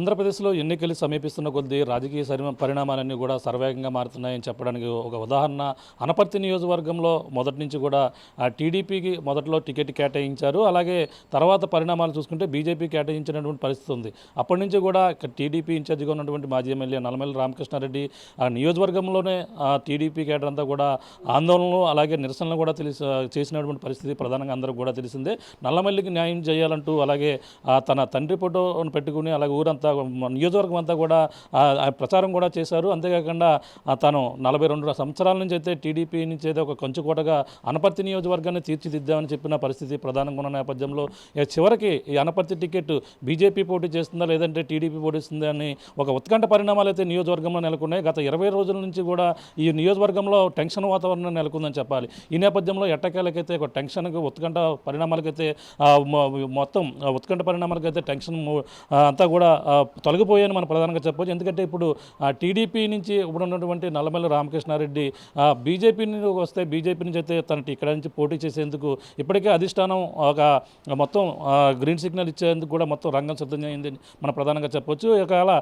ఆంధ్రప్రదేశ్లో ఎన్నికలు సమీపిస్తున్న కొద్దీ రాజకీయ పరిణామాలన్నీ కూడా సర్వేగంగా మారుతున్నాయని చెప్పడానికి ఒక ఉదాహరణ అనపర్తి నియోజకవర్గంలో మొదటి నుంచి కూడా టీడీపీకి మొదట్లో టికెట్ కేటాయించారు. అలాగే తర్వాత పరిణామాలు చూసుకుంటే బీజేపీ కేటాయించినటువంటి పరిస్థితి ఉంది. అప్పటి నుంచి కూడా టీడీపీ ఇన్ఛార్జిగా ఉన్నటువంటి మాజీ ఎమ్మెల్యే నల్లమల్లి రామకృష్ణారెడ్డి ఆ నియోజకవర్గంలోనే టీడీపీ కేడర్ అంతా కూడా ఆందోళనలు అలాగే నిరసనలు కూడా చేసినటువంటి పరిస్థితి ప్రధానంగా అందరూ కూడా తెలిసిందే. నల్లమల్లికి న్యాయం చేయాలంటూ అలాగే తన తండ్రి ఫోటోను పెట్టుకుని అలాగే ఊరంతా నియోజకవర్గం అంతా కూడా ప్రచారం కూడా చేశారు. అంతేకాకుండా తను 42 సంవత్సరాల నుంచి అయితే టీడీపీ నుంచి అయితే ఒక కంచుకోటగా అనపర్తి నియోజకవర్గాన్ని తీర్చిదిద్దామని చెప్పిన పరిస్థితి ప్రధానంగా ఉన్న నేపథ్యంలో చివరికి ఈ అనపర్తి టికెట్ బీజేపీ పోటీ చేస్తుందా లేదంటే టీడీపీ పోటీస్తుందా అని ఒక ఉత్కంఠ పరిణామాలు అయితే నియోజకవర్గంలో నెలకొన్నాయి. గత 20 రోజుల నుంచి కూడా ఈ నియోజకవర్గంలో టెన్షన్ వాతావరణం నెలకొందని చెప్పాలి. ఈ నేపథ్యంలో ఎట్టకేలకైతే ఒక టెన్షన్కి ఉత్కంఠ పరిణామాలకైతే మొత్తం ఉత్కంఠ పరిణామాలకైతే టెన్షన్ అంతా కూడా తొలగిపోయాయని మనం ప్రధానంగా చెప్పవచ్చు. ఎందుకంటే ఇప్పుడు టీడీపీ నుంచి ఇప్పుడు ఉన్నటువంటి నల్లమల్లి రామకృష్ణారెడ్డి బీజేపీని వస్తే బీజేపీ నుంచి అయితే తనకి ఇక్కడ నుంచి పోటీ చేసేందుకు ఇప్పటికే అధిష్టానం ఒక మొత్తం గ్రీన్ సిగ్నల్ ఇచ్చేందుకు కూడా మొత్తం రంగం సిద్ధం అయిందని మనం ప్రధానంగా చెప్పవచ్చు. ఒకవేళ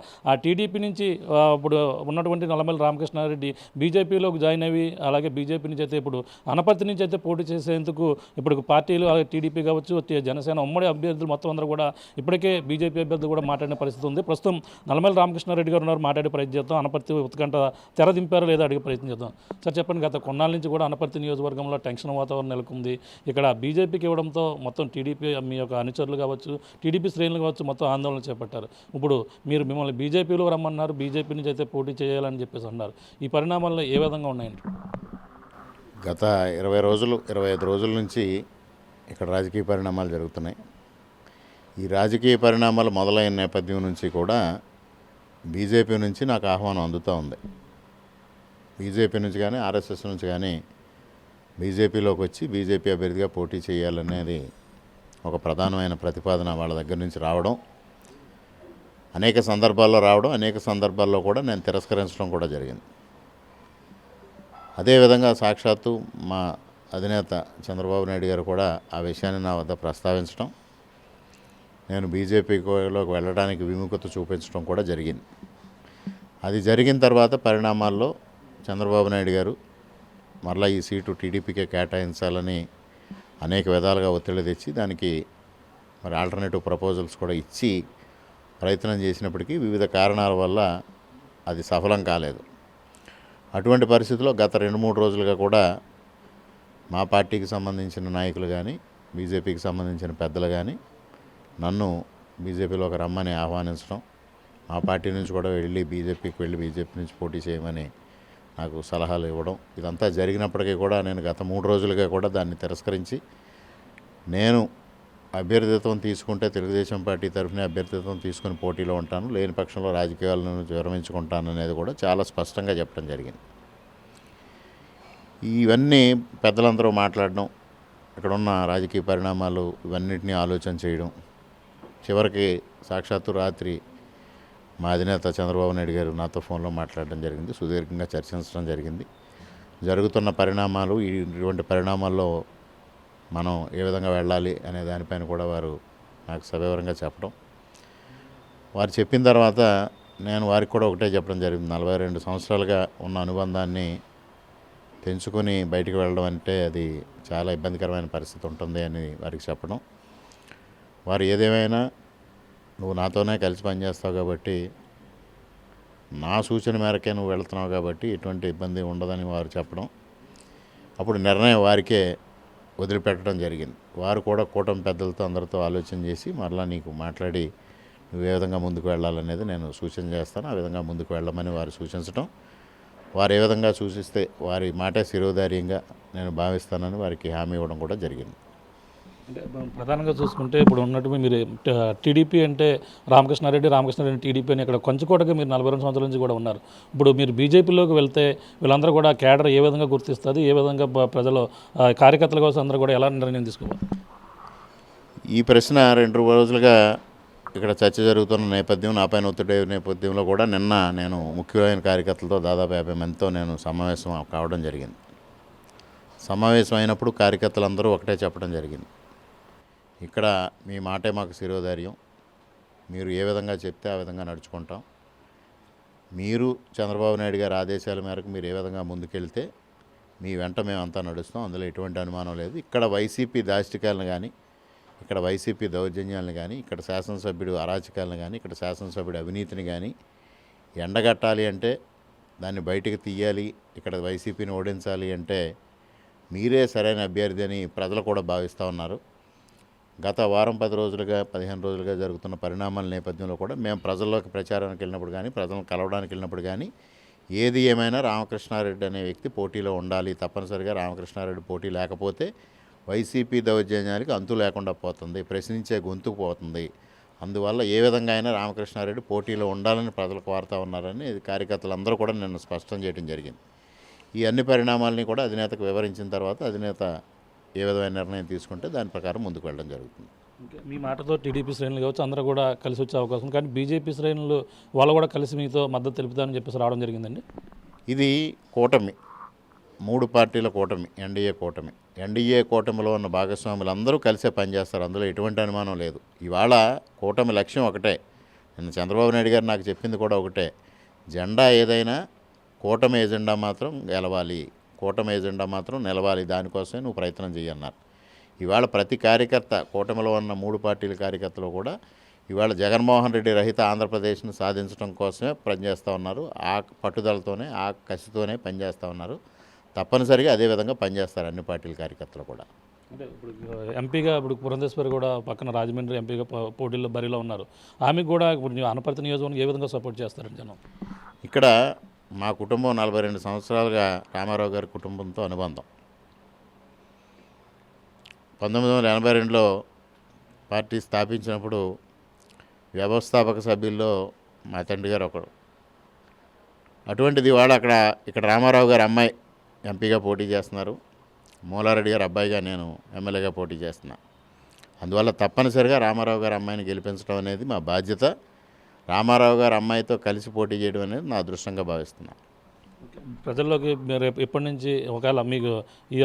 టీడీపీ నుంచి ఇప్పుడు ఉన్నటువంటి నల్లమల్లి రామకృష్ణారెడ్డి బీజేపీలోకి జాయిన్ అయ్యి అలాగే బీజేపీ నుంచి అయితే ఇప్పుడు అనపర్తి నుంచి అయితే పోటీ చేసేందుకు ఇప్పుడు పార్టీలు అలాగే టీడీపీ కావచ్చు జనసేన ఉమ్మడి అభ్యర్థులు మొత్తం అందరూ కూడా ఇప్పటికే బీజేపీ అభ్యర్థులు కూడా మాట్లాడిన పరిస్థితి ఉంది. ప్రస్తుతం నల్లమల్లి రామకృష్ణారెడ్డి గారు ఉన్నారు, మాట్లాడే ప్రయత్నం చేద్దాం. అనపర్తి ఉత్కంఠ తెర దింపారో లేదా అడిగే ప్రయత్నం చేద్దాం. సార్ చెప్పండి, గత కొన్నాళ్ళ నుంచి కూడా అనపర్తి నియోజకవర్గంలో టెన్షన్ వాతావరణం నెలకొంది. ఇక్కడ బీజేపీకి ఇవ్వడంతో మొత్తం టీడీపీ మీ యొక్క అనుచరులు కావచ్చు టీడీపీ శ్రేణులు కావచ్చు మొత్తం ఆందోళన చేపట్టారు. ఇప్పుడు మిమ్మల్ని బీజేపీలో రమ్మన్నారు, బీజేపీ నుంచి అయితే పోటీ చేయాలని చెప్పేసి అన్నారు. ఈ పరిణామాల్లో ఏ విధంగా ఉన్నాయండి? గత 25 రోజుల నుంచి ఇక్కడ రాజకీయ పరిణామాలు జరుగుతున్నాయి. ఈ రాజకీయ పరిణామాలు మొదలైన నేపథ్యం నుంచి కూడా బీజేపీ నుంచి నాకు ఆహ్వానం అందుతూ ఉంది. బీజేపీ నుంచి కానీ ఆర్ఎస్ఎస్ నుంచి కానీ బీజేపీలోకి వచ్చి బీజేపీ అభ్యర్థిగా పోటీ చేయాలనేది ఒక ప్రధానమైన ప్రతిపాదన వాళ్ళ దగ్గర నుంచి రావడం, అనేక సందర్భాల్లో కూడా నేను తిరస్కరించడం కూడా జరిగింది. అదేవిధంగా సాక్షాత్తు మా అధినేత చంద్రబాబు నాయుడు గారు కూడా ఆ విషయాన్ని నా వద్ద ప్రస్తావించడం, నేను బీజేపీలోకి వెళ్ళడానికి విముఖత చూపించడం కూడా జరిగింది. అది జరిగిన తర్వాత పరిణామాల్లో చంద్రబాబు నాయుడు గారు మరలా ఈ సీటు టీడీపీకే కేటాయించాలని అనేక విధాలుగా ఒత్తిడి తెచ్చి దానికి మరి ఆల్టర్నేటివ్ ప్రపోజల్స్ కూడా ఇచ్చి ప్రయత్నం చేసినప్పటికీ వివిధ కారణాల వల్ల అది సఫలం కాలేదు. అటువంటి పరిస్థితుల్లో గత 2-3 రోజులుగా కూడా మా పార్టీకి సంబంధించిన నాయకులు కానీ బీజేపీకి సంబంధించిన పెద్దలు కానీ నన్ను బీజేపీలోకి రమ్మని ఆహ్వానించడం, మా పార్టీ నుంచి కూడా బీజేపీ నుంచి పోటీ చేయమని నాకు సలహాలు ఇవ్వడం, ఇదంతా జరిగినప్పటికీ కూడా నేను గత 3 రోజులుగా కూడా దాన్ని తిరస్కరించి నేను అభ్యర్థిత్వం తీసుకుంటే తెలుగుదేశం పార్టీ తరఫున అభ్యర్థిత్వం తీసుకుని పోటీలో ఉంటాను, లేని పక్షంలో రాజకీయాలను విరమించుకుంటాను అనేది కూడా చాలా స్పష్టంగా చెప్పడం జరిగింది. ఇవన్నీ పెద్దలందరూ మాట్లాడడం, ఇక్కడున్న రాజకీయ పరిణామాలు ఇవన్నిటినీ ఆలోచన చేయడం, చివరికి సాక్షాత్తు రాత్రి మా అధినేత చంద్రబాబు నాయుడు గారు నాతో ఫోన్లో మాట్లాడడం జరిగింది, సుదీర్ఘంగా చర్చించడం జరిగింది. జరుగుతున్న పరిణామాలు, ఇటువంటి పరిణామాల్లో మనం ఏ విధంగా వెళ్ళాలి అనే దానిపైన కూడా వారు నాకు సవివరంగా చెప్పడం, వారు చెప్పిన తర్వాత నేను వారికి కూడా ఒకటే చెప్పడం జరిగింది. 42 సంవత్సరాలుగా ఉన్న అనుబంధాన్ని తెంచుకొని బయటికి వెళ్ళడం అంటే అది చాలా ఇబ్బందికరమైన పరిస్థితి ఉంటుంది అని వారికి చెప్పడం, వారు ఏదేమైనా నువ్వు నాతోనే కలిసి పనిచేస్తావు కాబట్టి నా సూచన మేరకే నువ్వు వెళుతున్నావు కాబట్టి ఎటువంటి ఇబ్బంది ఉండదని వారు చెప్పడం, అప్పుడు నిర్ణయం వారికే వదిలిపెట్టడం జరిగింది. వారు కూడా కూటమి పెద్దలతో అందరితో ఆలోచన చేసి మరలా నీకు మాట్లాడి నువ్వు ఏ విధంగా ముందుకు వెళ్ళాలనేది నేను సూచన చేస్తాను, ఆ విధంగా ముందుకు వెళ్ళమని వారు సూచించడం, వారు ఏ విధంగా సూచిస్తే వారి మాటే శిరోధార్యంగా నేను భావిస్తానని వారికి హామీ ఇవ్వడం కూడా జరిగింది. అంటే ప్రధానంగా చూసుకుంటే ఇప్పుడు ఉన్నట్టు మీరు టీడీపీ అంటే రామకృష్ణారెడ్డి టీడీపీ అని ఇక్కడ కొంచెకోటగా మీరు 42 సంవత్సరాల నుంచి కూడా ఉన్నారు. ఇప్పుడు మీరు బీజేపీలోకి వెళ్తే వీళ్ళందరూ కూడా కేడర్ ఏ విధంగా గుర్తిస్తుంది, ఏ విధంగా ప్రజలు కార్యకర్తల కోసం అందరూ కూడా ఎలా నిర్ణయం తీసుకోవాలి? ఈ ప్రశ్న 2 రోజులుగా ఇక్కడ చర్చ జరుగుతున్న నేపథ్యం, నా పైన ఒత్తిడి నేపథ్యంలో కూడా నిన్న నేను ముఖ్యమైన కార్యకర్తలతో దాదాపు 50 మందితో నేను సమావేశం కావడం జరిగింది. సమావేశం అయినప్పుడు కార్యకర్తలందరూ ఒకటే చెప్పడం జరిగింది, ఇక్కడ మీ మాటే మాకు శిరోధార్యం, మీరు ఏ విధంగా చెప్తే ఆ విధంగా నడుచుకుంటాం. మీరు చంద్రబాబు నాయుడు గారి ఆదేశాల మేరకు మీరు ఏ విధంగా ముందుకెళ్తే మీ వెంట మేమంతా నడుస్తాం. అందులో ఎటువంటి అనుమానం లేదు. ఇక్కడ వైసీపీ దాష్టికాలను కానీ, ఇక్కడ వైసీపీ దౌర్జన్యాలను కానీ, ఇక్కడ శాసనసభ్యుడు అరాచకాలను కానీ, ఇక్కడ శాసనసభ్యుడు అవినీతిని కానీ ఎండగట్టాలి అంటే, దాన్ని బయటకు తీయాలి, ఇక్కడ వైసీపీని ఓడించాలి అంటే మీరే సరైన అభ్యర్థి అని ప్రజలు కూడా భావిస్తూ ఉన్నారు. గత వారం 10 రోజులుగా 15 రోజులుగా జరుగుతున్న పరిణామాల నేపథ్యంలో కూడా మేము ప్రజల్లోకి ప్రచారానికి వెళ్ళినప్పుడు కానీ, ప్రజలను కలవడానికి వెళ్ళినప్పుడు కానీ ఏది ఏమైనా రామకృష్ణారెడ్డి అనే వ్యక్తి పోటీలో ఉండాలి. తప్పనిసరిగా రామకృష్ణారెడ్డి పోటీ లేకపోతే వైసీపీ దౌర్జన్యానికి అంతు లేకుండా పోతుంది, ప్రశ్నించే గొంతుకు పోతుంది. అందువల్ల ఏ విధంగా అయినా రామకృష్ణారెడ్డి పోటీలో ఉండాలని ప్రజలు కోరుతా ఉన్నారని కార్యకర్తలందరూ కూడా నిన్న స్పష్టం చేయడం జరిగింది. ఈ అన్ని పరిణామాలని కూడా అధినేతకు వివరించిన తర్వాత అధినేత ఏ విధమైన నిర్ణయం తీసుకుంటే దాని ప్రకారం ముందుకు వెళ్ళడం జరుగుతుంది. మీ మాటతో టీడీపీ శ్రేణులు కావచ్చు అందరూ కూడా కలిసి వచ్చే అవకాశం ఉంది. కానీ బీజేపీ శ్రేణులు వాళ్ళు కూడా కలిసి మీతో మద్దతు తెలుపుతారని చెప్పేసి రావడం జరిగిందండి. ఇది కూటమి, 3 పార్టీల కూటమి, ఎన్డీఏ కూటమిలో ఉన్న భాగస్వాములందరూ కలిసే పనిచేస్తారు. అందులో ఎటువంటి అనుమానం లేదు. ఇవాళ కూటమి లక్ష్యం ఒకటే. నిన్న చంద్రబాబు నాయుడు గారు నాకు చెప్పింది కూడా ఒకటే. జెండా ఏదైనా కూటమి ఎజెండా మాత్రం గెలవాలి, కూటమి ఎజెండా మాత్రం నిలవాలి, దానికోసమే నువ్వు ప్రయత్నం చేయన్నారు. ఇవాళ ప్రతి కార్యకర్త, కూటమిలో ఉన్న 3 పార్టీల కార్యకర్తలు కూడా ఇవాళ జగన్మోహన్ రెడ్డి రహిత ఆంధ్రప్రదేశ్ను సాధించడం కోసమే పనిచేస్తూ ఉన్నారు. ఆ పట్టుదలతోనే, ఆ కసితోనే పనిచేస్తూ ఉన్నారు. తప్పనిసరిగా అదేవిధంగా పనిచేస్తారు అన్ని పార్టీల కార్యకర్తలు కూడా. అంటే ఇప్పుడు ఎంపీగా ఇప్పుడు పురంధేశ్వరి కూడా పక్కన రాజమండ్రి ఎంపీగా పోటీల్లో బరిలో ఉన్నారు. ఆమెకు కూడా ఇప్పుడు అనపర్తి నియోజకవర్గం ఏ విధంగా సపోర్ట్ చేస్తారని జనం? ఇక్కడ మా కుటుంబం 42 సంవత్సరాలుగా రామారావు గారి కుటుంబంతో అనుబంధం. 1982లో పార్టీ స్థాపించినప్పుడు వ్యవస్థాపక సభ్యుల్లో మా తండ్రి గారు ఒకడు. అటువంటిది వాడు ఇక్కడ రామారావు గారి అమ్మాయి ఎంపీగా పోటీ చేస్తున్నారు. మూలారెడ్డి గారి అబ్బాయిగా నేను ఎమ్మెల్యేగా పోటీ చేస్తున్నా. అందువల్ల తప్పనిసరిగా రామారావు గారి అమ్మాయిని గెలిపించడం అనేది మా బాధ్యత. రామారావు గారి అమ్మాయితో కలిసి పోటీ చేయడం అనేది నా అదృష్టంగా భావిస్తున్నా. ప్రజల్లోకి మీరు ఎప్పటి నుంచి ఒకవేళ మీకు ఈ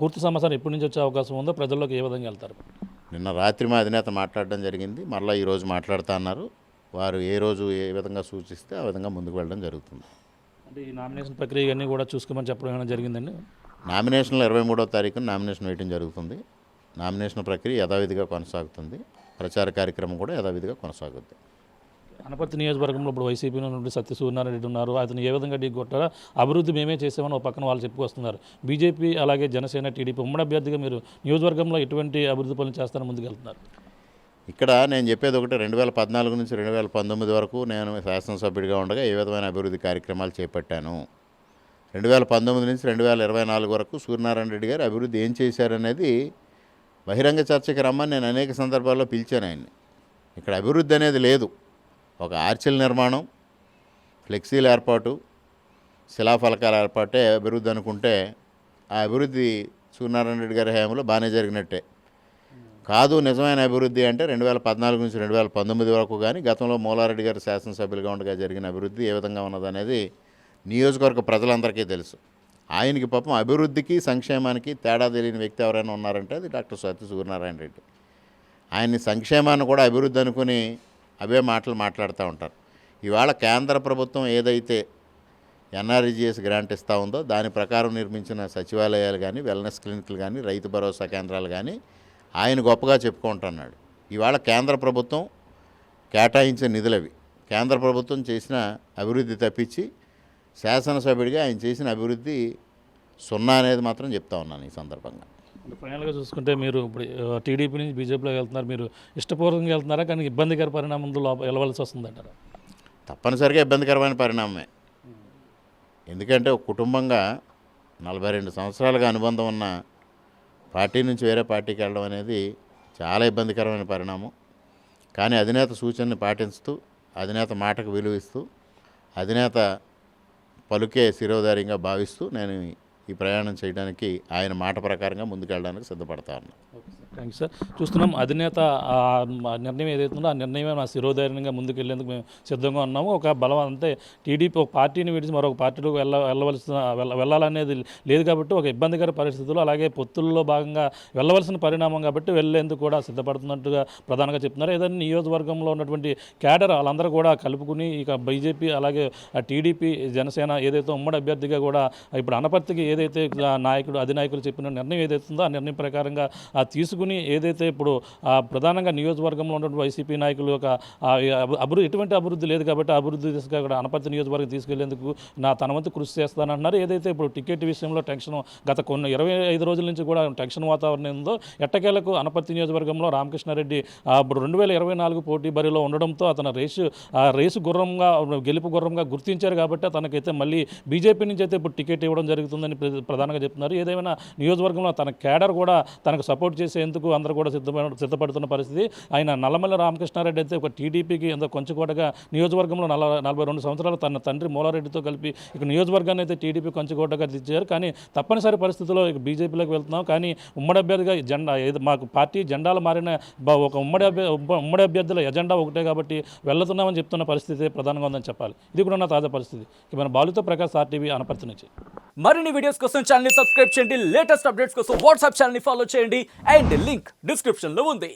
పూర్తి సమాచారం ఎప్పటి నుంచి వచ్చే అవకాశం ఉందో, ప్రజల్లోకి ఏ విధంగా వెళ్తారు? నిన్న రాత్రి మా అధినేత మాట్లాడడం జరిగింది. మరలా ఈరోజు మాట్లాడుతూ అన్నారు. వారు ఏ రోజు ఏ విధంగా సూచిస్తే ఆ విధంగా ముందుకు వెళ్ళడం జరుగుతుంది. అంటే ఈ నామినేషన్ ప్రక్రియ ఇవన్నీ కూడా చూసుకోమని చెప్పడం ఏమైనా జరిగిందండి? నామినేషన్లు 23వ తారీఖున నామినేషన్ వేయడం జరుగుతుంది. నామినేషన్ ప్రక్రియ యథావిధిగా కొనసాగుతుంది. ప్రచార కార్యక్రమం కూడా యథావిధిగా కొనసాగుతుంది. అనపర్తి నియోజకవర్గంలో ఇప్పుడు వైసీపీ నుండి సత్యసూర్యనారాయణ రెడ్డి ఉన్నారు. అతను ఏ విధంగా ఢీకొట్టారో, అభివృద్ధి మేమే చేసామని ఒక పక్కన వాళ్ళు చెప్పుకొస్తున్నారు. బీజేపీ అలాగే జనసేన, టీడీపీ ఉమ్మడి అభ్యర్థిగా మీరు నియోజకవర్గంలో ఎటువంటి అభివృద్ధి పనులు చేస్తారని ముందుకు వెళ్తున్నారు? ఇక్కడ నేను చెప్పేది ఒకటి. 2014 నుంచి 2019 వరకు నేను శాసనసభ్యుడిగా ఉండగా ఏ విధమైన అభివృద్ధి కార్యక్రమాలు చేపట్టాను. 2019 నుంచి 2024 వరకు సూర్యనారాయణ రెడ్డి గారు అభివృద్ధి ఏం చేశారనేది బహిరంగ చర్చకి రమ్మని నేను అనేక సందర్భాల్లో పిలిచాను ఆయన్ని. ఇక్కడ అభివృద్ధి అనేది లేదు. ఒక ఆర్చిల్ నిర్మాణం, ఫ్లెక్సీల ఏర్పాటు, శిలాఫలకాల ఏర్పాటే అభివృద్ధి అనుకుంటే ఆ అభివృద్ధి సూర్యనారాయణ రెడ్డి గారి హయాంలో బాగానే జరిగినట్టే కాదు. నిజమైన అభివృద్ధి అంటే 2014 నుంచి 2019 వరకు కానీ గతంలో మూలారెడ్డి గారు శాసనసభ్యులుగా ఉండగా జరిగిన అభివృద్ధి ఏ విధంగా ఉన్నదనేది నియోజకవర్గ ప్రజలందరికీ తెలుసు. ఆయనకి పాపం అభివృద్ధికి సంక్షేమానికి తేడా తెలియని వ్యక్తి ఎవరైనా ఉన్నారంటే అది డాక్టర్ సత్య సూర్యనారాయణ రెడ్డి. ఆయన్ని సంక్షేమాన్ని కూడా అభివృద్ధి అనుకుని అవే మాటలు మాట్లాడుతూ ఉంటారు. ఇవాళ కేంద్ర ప్రభుత్వం ఏదైతే ఎన్ఆర్ఈజీఎస్ గ్రాంట్ ఇస్తూ ఉందో దాని ప్రకారం నిర్మించిన సచివాలయాలు కానీ, వెల్నెస్ క్లినిక్లు కానీ, రైతు భరోసా కేంద్రాలు కానీ ఆయన గొప్పగా చెప్పుకుంటున్నాడు. ఇవాళ కేంద్ర ప్రభుత్వం కేటాయించిన నిధులవి. కేంద్ర ప్రభుత్వం చేసిన అభివృద్ధి తప్పించి శాసనసభ్యుడిగా ఆయన చేసిన అభివృద్ధి సున్నా అనేది మాత్రం చెప్తా ఉన్నాను ఈ సందర్భంగా. ఫైనల్గా చూసుకుంటే మీరు ఇప్పుడు టీడీపీ నుంచి బీజేపీలోకి వెళ్తున్నారు. మీరు ఇష్టపూర్వకంగా వెళ్తున్నారా, కానీ ఇబ్బందికర పరిణామంలో వెళ్ళవలసి వస్తుందంటారా? తప్పనిసరిగా ఇబ్బందికరమైన పరిణామమే. ఎందుకంటే ఒక కుటుంబంగా 42 సంవత్సరాలుగా అనుబంధం ఉన్న పార్టీ నుంచి వేరే పార్టీకి వెళ్ళడం అనేది చాలా ఇబ్బందికరమైన పరిణామం. కానీ అధినేత సూచనని పాటిస్తూ, అధినేత మాటకు విలువిస్తూ, అధినేత పలుకే శిరోధార్యంగా భావిస్తూ నేను ఈ ప్రయాణం చేయడానికి ఆయన మాట ప్రకారంగా ముందుకెళ్ళడానికి సిద్ధపడతా ఉన్నాను. Thank you sir. చూస్తున్నాం అధినేత నిర్ణయం ఏదైతుందో ఆ నిర్ణయమే మా శిరోధైర్యంగా ముందుకెళ్లేందుకు మేము సిద్ధంగా ఉన్నాము. ఒక బలం అంటే టీడీపీ ఒక పార్టీని విడిచి మరొక పార్టీలోకి వెళ్ళాలనేది లేదు కాబట్టి ఒక ఇబ్బందికర పరిస్థితులు, అలాగే పొత్తుల్లో భాగంగా వెళ్ళవలసిన పరిణామం కాబట్టి వెళ్లేందుకు కూడా సిద్ధపడుతున్నట్టుగా ప్రధానంగా చెప్తున్నారు. ఏదైనా నియోజకవర్గంలో ఉన్నటువంటి క్యాడర్ వాళ్ళందరూ కూడా కలుపుకుని ఇక బీజేపీ అలాగే టీడీపీ జనసేన ఏదైతే ఉమ్మడి అభ్యర్థిగా కూడా ఇప్పుడు అనపర్తికి ఏదైతే అధినాయకులు చెప్పిన నిర్ణయం ఏదైతుందో ఆ నిర్ణయం ప్రకారంగా తీసుకుని ఏదైతే ఇప్పుడు ప్రధానంగా నియోజకవర్గంలో ఉన్నటువంటి వైసీపీ నాయకులు ఒక ఎటువంటి అభివృద్ధి లేదు కాబట్టి అభివృద్ధి దిశగా కూడా అనపర్తి నియోజకవర్గం తీసుకెళ్లేందుకు తన వంతు కృషి చేస్తానంటున్నారు. ఏదైతే ఇప్పుడు టికెట్ విషయంలో టెన్షన్ గత 25 రోజుల నుంచి కూడా టెన్షన్ వాతావరణం ఉందో ఎట్టకేలకు అనపర్తి నియోజకవర్గంలో రామకృష్ణారెడ్డి ఇప్పుడు 2024 పోటీ బరిలో ఉండడంతో అతను రేసు గుర్రంగా గెలుపు గుర్రంగా గుర్తించారు కాబట్టి తనకైతే మళ్ళీ బీజేపీ నుంచి అయితే ఇప్పుడు టికెట్ ఇవ్వడం జరుగుతుందని ప్రధానంగా చెప్తున్నారు. ఏదేమైనా నియోజకవర్గంలో తన క్యాడర్ కూడా తనకు సపోర్ట్ చేసేందుకు అందరూ కూడా సిద్ధపడుతున్న పరిస్థితి. ఆయన నల్లమల్ల రామకృష్ణారెడ్డి అయితే ఒక టీడీపీకి ఎంతో కొంచెకోటగా నియోజకవర్గంలో 42 సంవత్సరాలు తన తండ్రి మూలారెడ్డితో కలిపి ఇక నియోజకవర్గాన్ని అయితే టీడీపీ కొంచెకోటగా తెచ్చారు. కానీ తప్పనిసరి పరిస్థితుల్లో ఇక బీజేపీలోకి వెళ్తున్నాం. కానీ ఉమ్మడి అభ్యర్థిగా జెండా మాకు పార్టీ జెండాలు మారిన ఒక ఉమ్మడి అభ్యర్థుల ఎజెండా ఒకటే కాబట్టి వెళ్తున్నామని చెప్తున్న పరిస్థితి ప్రధానంగా ఉందని చెప్పాలి. ఇది కూడా నా తాజా పరిస్థితి. ఇక మన బాలుతో ప్రకాష్ ఆర్టీవీ అనపర్తి నుంచి. మరిన్ని వీడియోస్ కోసం ఛానల్ ని సబ్స్క్రైబ్ చేయండి. లేటెస్ట్ అప్డేట్స్ కోసం వాట్సాప్ ఛానల్ ని ఫాలో చేయండి. అండ్ లింక్ డిస్క్రిప్షన్ లో ఉంది.